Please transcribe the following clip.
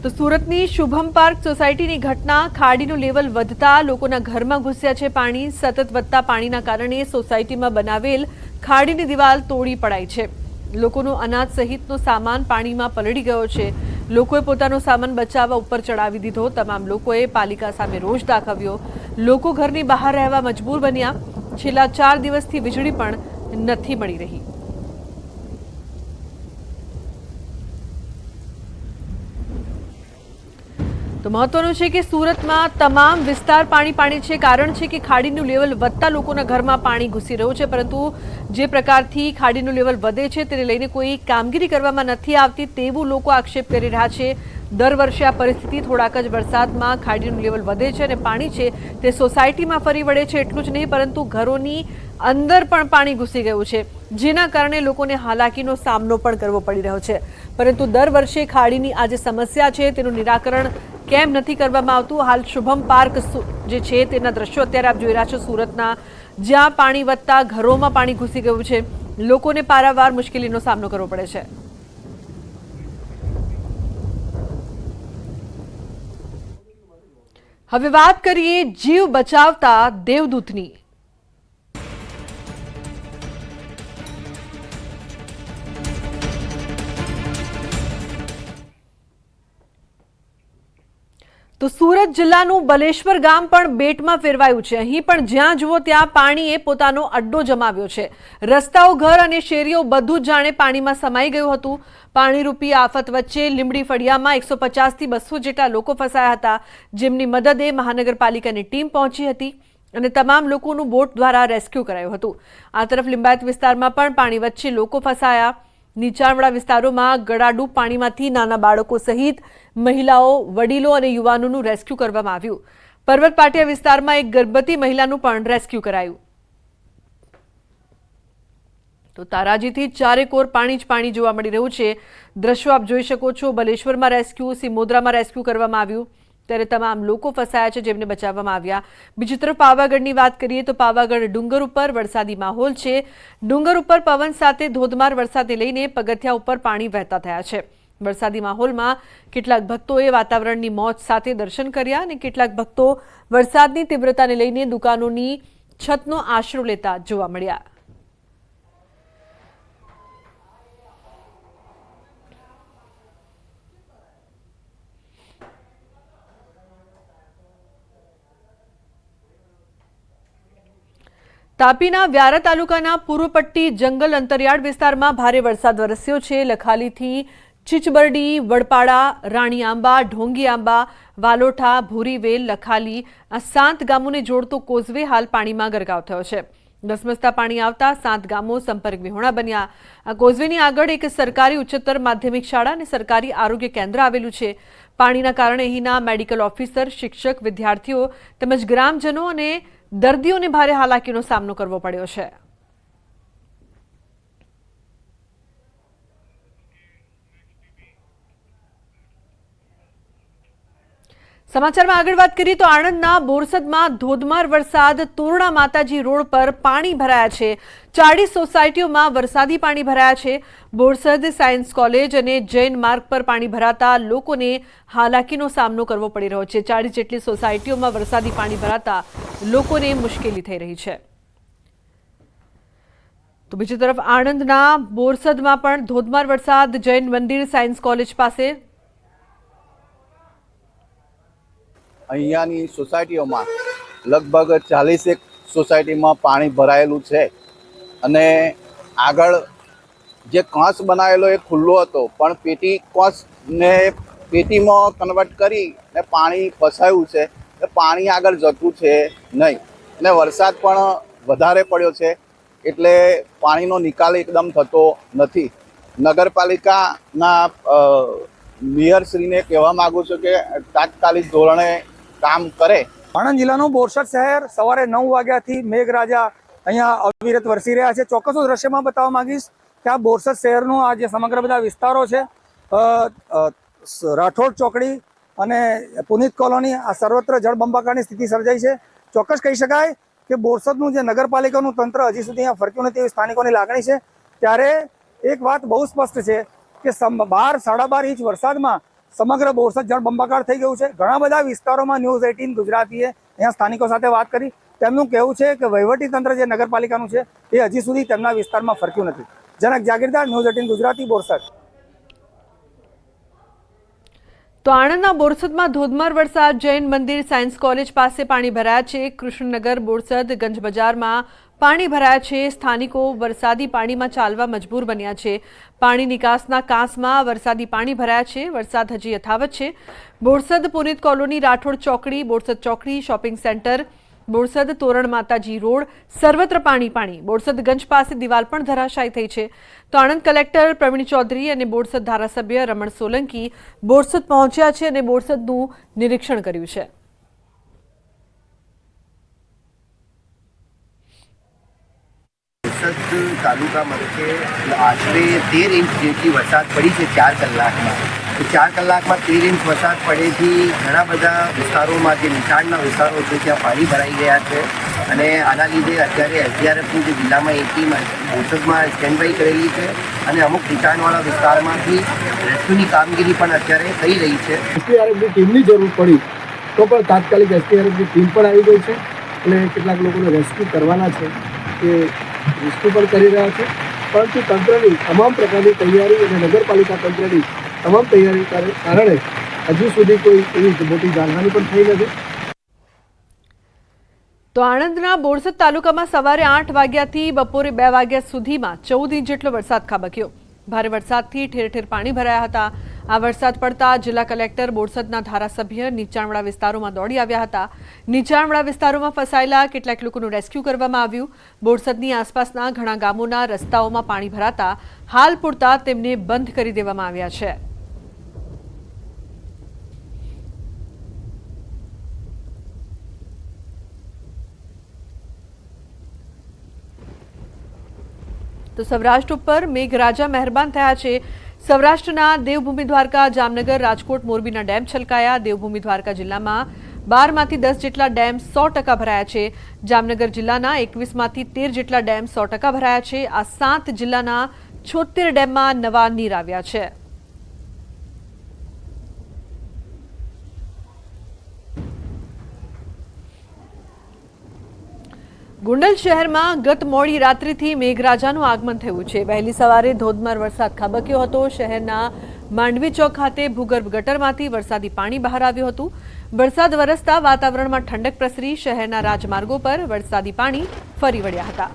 તો સુરતની શુભમ પાર્ક સોસાયટીની ઘટના, ખાડીનું લેવલ વધતા લોકોના ઘરમાં ઘૂસ્યા છે પાણી। સતત વધતા પાણીના કારણે સોસાયટીમાં બનાવેલ ખાડીની દિવાલ તોડી પડાઈ છે। લોકોનો અનાજ સહિતનો સામાન પાણીમાં પલળી ગયો છે। લોકોએ પોતાનો સામાન બચાવવા ઉપર ચડાવી દીધો। તમામ લોકોએ પાલિકા સામે રોષ દાખવ્યો। લોકો ઘરની બહાર રહેવા મજબૂર બન્યા। છેલ્લા 4 દિવસથી વીજળી પણ નથી મળી રહી। तो महत्वનું છે કે સુરતમાં તમામ વિસ્તાર પાણી છે। કારણ છે કે ખાડીનું લેવલ વધતા લોકોના ઘરમાં પાણી ઘૂસી રહ્યું છે, પરંતુ જે પ્રકારથી ખાડીનું લેવલ વધે છે તેને લઈને કોઈ કામગીરી કરવામાં નથી આવતી તેવું લોકો આક્ષેપ કરી રહ્યા છે। દર વર્ષે આ પરિસ્થિતિ થોડાક જ વરસાદમાં ખાડીનું લેવલ વધે છે અને પાણી છે તે સોસાયટીમાં ફરી વળે છે। એટલું જ નહીં પરંતુ ઘરોની અંદર પણ પાણી ઘૂસી ગયું છે, જેના કારણે લોકોને હાલાકીનો સામનો પણ કરવો પડી રહ્યો છે। પરંતુ દર વર્ષે ખાડીની આ જે સમસ્યા છે તેનું નિરાકરણ કેમ નથી કરવામાં આવતું? હાલ શુભમ પાર્ક જે છે તેના દ્રશ્યો અત્યારે આપ જોઈ રહ્યા છો સુરતના, જ્યાં પાણી વધતા ઘરોમાં પાણી ઘૂસી ગયું છે। લોકોને પારાવાર મુશ્કેલીનો સામનો કરવો પડે છે। હવે વાત કરીએ જીવ બચાવતા દેવદૂતની। તો સુરત જિલ્લાનું બલેશ્વર ગામ પણ બેટમાં ફેરવાયું છે। અહીં પણ જ્યાં જુઓ ત્યાં પાણીએ પોતાનો અડ્ડો જમાવ્યો છે। રસ્તાઓ, ઘર અને શેરીઓ બધું જ જાણે પાણીમાં સમાઈ ગયું હતું। પાણીરૂપી આફત વચ્ચે લીંબડી ફળિયામાં 150 થી 200 જેટલા લોકો ફસાયા હતા, જેમની મદદે મહાનગરપાલિકાની ટીમ પહોંચી હતી અને તમામ લોકોનું બોટ દ્વારા રેસ્ક્યુ કરાયું હતું। આ તરફ લિંબાયત વિસ્તારમાં પણ પાણી વચ્ચે લોકો ફસાયા। નીચાણવાળા વિસ્તારોમાં ગળાડૂબ પાણીમાંથી નાના બાળકો સહિત મહિલાઓ, વડીલો અને યુવાનોનું રેસ્ક્યુ કરવામાં આવ્યું। પર્વત પાટિયા વિસ્તારમાં એક ગર્ભવતી મહિલાનું પણ રેસ્ક્યુ કરાયું। તો તારાજીથી ચારેકોર પાણી જ પાણી જોવા મળી રહ્યું છે। દ્રશ્યો આપ જોઈ શકો છો। બલેશ્વરમાં રેસ્ક્યુ, સિમોદરામાં રેસ્ક્યુ કરવામાં આવ્યું, ત્યારે તમામ લોકો ફસાયા છે જેમને બચાવવામાં આવ્યા। બીજી તરફ પાવાગઢની વાત કરીએ તો પાવાગઢ ડુંગર ઉપર વરસાદી માહોલ છે। ડુંગર ઉપર પવન સાથે ધોધમાર વરસાદને લઈને પગથિયા ઉપર પાણી વહેતા થયા છે। વરસાદી માહોલમાં કેટલાક ભક્તોએ વાતાવરણની મોજ સાથે દર્શન કર્યા અને કેટલાક ભક્તો વરસાદની તીવ્રતાને લઈને દુકાનોની છતનો આશરો લેતા જોવા મળ્યા। તાપીના વ્યારા તાલુકાના પૂર્વપટ્ટી જંગલ અંતરિયાળ વિસ્તારમાં ભારે વરસાદ વરસ્યો છે। લખાલીથી ચીચબરડી, વડપાડા, રાણી આંબા, ઢોંગી આંબા, વાલોઠા, ભૂરીવેલ, લખાલી આ 7 ગામોને જોડતો કોઝવે હાલ પાણીમાં ગરકાવ થયો છે। ધસમસતા પાણી આવતા 7 ગામો સંપર્ક વિહોણા બન્યા। આ કોઝવેની આગળ એક સરકારી ઉચ્ચતર માધ્યમિક શાળા અને સરકારી આરોગ્ય કેન્દ્ર આવેલું છે। પાણીના કારણે અહીંના મેડિકલ ઓફિસર, શિક્ષક, વિદ્યાર્થીઓ તેમજ ગ્રામજનો અને દર્દીઓને ભારે હાલાકીનો સામનો કરવો પડ્યો છે। સમાચારમાં આગળ વાત કરીએ તો આણંદના બોરસદમાં ધોધમાર વરસાદ, તોરણા માતાજી રોડ પર પાણી ભરાયા છે। 40 સોસાયટીઓમાં વરસાદી પાણી ભરાયા છે। બોરસદ સાયન્સ કોલેજ અને જૈન માર્ગ પર પાણી ભરાતા લોકોને હાલાકીનો સામનો કરવો પડી રહ્યો છે। 40 જેટલી સોસાયટીઓમાં વરસાદી પાણી ભરાતા લોકોને મુશ્કેલી થઈ રહી છે। તો બીજી તરફ આણંદના બોરસદમાં પણ ધોધમાર વરસાદ, જૈન મંદિર, સાયન્સ કોલેજ પાસે અહીંયાની સોસાયટીઓમાં લગભગ 40 સોસાયટીમાં પાણી ભરાયેલું છે અને આગળ જે કાંસ બનાવેલો એ ખુલ્લો હતો, પણ પેટી કાંસને પેટીમાં કન્વર્ટ કરી ને પાણી ફસાયું છે। એ પાણી આગળ જતું છે નહીં અને વરસાદ પણ વધારે પડ્યો છે એટલે પાણીનો નિકાલ એકદમ થતો નથી। નગરપાલિકાના મેયરશ્રીને કહેવા માગું છું કે તાત્કાલિક ધોરણે કામ કરે। આણંદ જિલ્લાનું બોરસદ શહેર સવારે 9 વાગ્યાથી મેઘરાજા અહીંયા અવિરત વરસી રહ્યા છે। ચોક્કસ દ્રશ્યમાં બતાવવા માંગીશ કે આ બોરસદ શહેરનું આ જે સમગ્ર બધા વિસ્તારો છે, રાઠોડ ચોકડી અને પુનિત કોલોની, આ સર્વત્ર જળબંબાકારની સ્થિતિ સર્જાઈ છે। ચોક્કસ કહી શકાય કે બોરસદનું જે નગરપાલિકાનું તંત્ર હજી સુધી અહીંયા ફરક્યું નથી એવી સ્થાનિકોની લાગણી છે। ત્યારે એક વાત બહુ સ્પષ્ટ છે કે 12-12.5 ઇંચ વરસાદમાં સમગ્ર બોરસદ જળબંબાકાર થઈ ગયું છે। ઘણા બધા વિસ્તારોમાં ન્યૂઝ 18 ગુજરાતીએ અહીંયા સ્થાનિકો સાથે વાત કરી। તેમનું કહેવું છે કે વહીવટી તંત્ર જે નગરપાલિકાનું છે એ હજી સુધી તેમના વિસ્તારમાં ફરક્યું નથી। જનક જાગીરદાર, ન્યૂઝ 18 ગુજરાતી, બોરસદ। તો આણંદના બોરસદમાં ધોધમાર વરસાદ, જૈન મંદિર, સાયન્સ કોલેજ પાસે પાણી ભરાયા છે। કૃષ્ણનગર, બોરસદ, ગંજ બજારમાં પાણી ભરાયા છે। સ્થાનિકો વરસાદી પાણીમાં ચાલવા મજબૂર બન્યા છે। પાણી નિકાસના કાંસમાં વરસાદી પાણી ભરાયા છે। વરસાદ હજી યથાવત છે। બોરસદ પુનિત કોલોની, રાઠોડ ચોકડી, બોરસદ ચોકડી, શોપિંગ સેન્ટર, બોરસદ તોરણ માતાજી રોડ, સર્વત્ર પાણી પાણી। બોરસદ ગંજ પાસે દિવાલ પણ ધરાશાયી થઈ છે। તો આણંદ કલેક્ટર પ્રવીણ ચૌધરી અને બોરસદ ધારાસભ્ય રમણ સોલંકી બોરસદ પહોંચ્યા છે અને બોરસદનું નિરીક્ષણ કર્યું છે। બોરસદ તાલુકા મથકે આશરે 13 ઇંચ જેટલી વરસાદ પડી છે 4 કલાકમાં। 4 કલાકમાં 13 ઇંચ વરસાદ પડેથી ઘણા બધા વિસ્તારોમાં જે નીચાણના વિસ્તારો છે ત્યાં પાણી ભરાઈ ગયા છે અને આના લીધે અત્યારે SDRFની જે જિલ્લામાં એક ટીમ બોરસદમાં સ્ટેન્ડ બાય કરેલી છે અને અમુક નીચાણવાળા વિસ્તારમાંથી રેસ્ક્યુની કામગીરી પણ અત્યારે થઈ રહી છે। SDRFની ટીમની જરૂર પડી તો પણ તાત્કાલિક SDRFની ટીમ પણ આવી ગઈ છે અને કેટલાક લોકોને રેસ્ક્યુ કરવાના છે એ રેસ્ક્યુ પણ કરી રહ્યા છે। પરંતુ તંત્રની તમામ પ્રકારની તૈયારી અને નગરપાલિકા તંત્રની તમામ તૈયારી કારણે હજુ સુધી કોઈ એવી મોટી જાનહાની પણ થઈ નથી। તો આણંદના બોરસદ તાલુકામાં સવારે 8 વાગ્યાથી બપોરે 2 વાગ્યા સુધીમાં 14 ઇંચ જેટલો વરસાદ ખાબક્યો। ભારે વરસાદથી ઠેર ઠેર પાણી ભરાયા હતા। આ વરસાદ પડતા જિલ્લા કલેક્ટર, બોરસદના ધારાસભ્ય નીચાણવાળા વિસ્તારોમાં દોડી આવ્યા હતા। નીચાણવાળા વિસ્તારોમાં ફસાયેલા કેટલાક લોકોનું રેસ્ક્યુ કરવામાં આવ્યું। બોરસદની આસપાસના ઘણા ગામોના રસ્તાઓમાં પાણી ભરાતા હાલ પૂરતા તેમને બંધ કરી દેવામાં આવ્યા છે। તો સૌરાષ્ટ્ર ઉપર મેઘરાજા મહેરબાન થયા છે। સૌરાષ્ટ્રના દેવભૂમિ દ્વારકા, જામનગર, રાજકોટ, મોરબીના ડેમ છલકાયા। દેવભૂમિ દ્વારકા જિલ્લામાં 12માંથી 10 જેટલા ડેમ 100% ભરાયા છે। જામનગર જિલ્લાના 21માંથી 13 જેટલા ડેમ 100% ભરાયા છે। આ 7 જિલ્લાના 76 ડેમમાં નવા નીર આવ્યા છે। ગોંડલ શહેરમાં ગત મોડી રાત્રિથી મેઘરાજાનું આગમન થયું છે। વહેલી સવારે ધોધમાર વરસાદ ખાબક્યો હતો। શહેરના માંડવી ચોક ખાતે ભૂગર્ભ ગટરમાંથી વરસાદી પાણી બહાર આવ્યું હતું। વરસાદ વરસતા વાતાવરણમાં ઠંડક પ્રસરી। શહેરના રાજમાર્ગો પર વરસાદી પાણી ફરી વળ્યા હતા।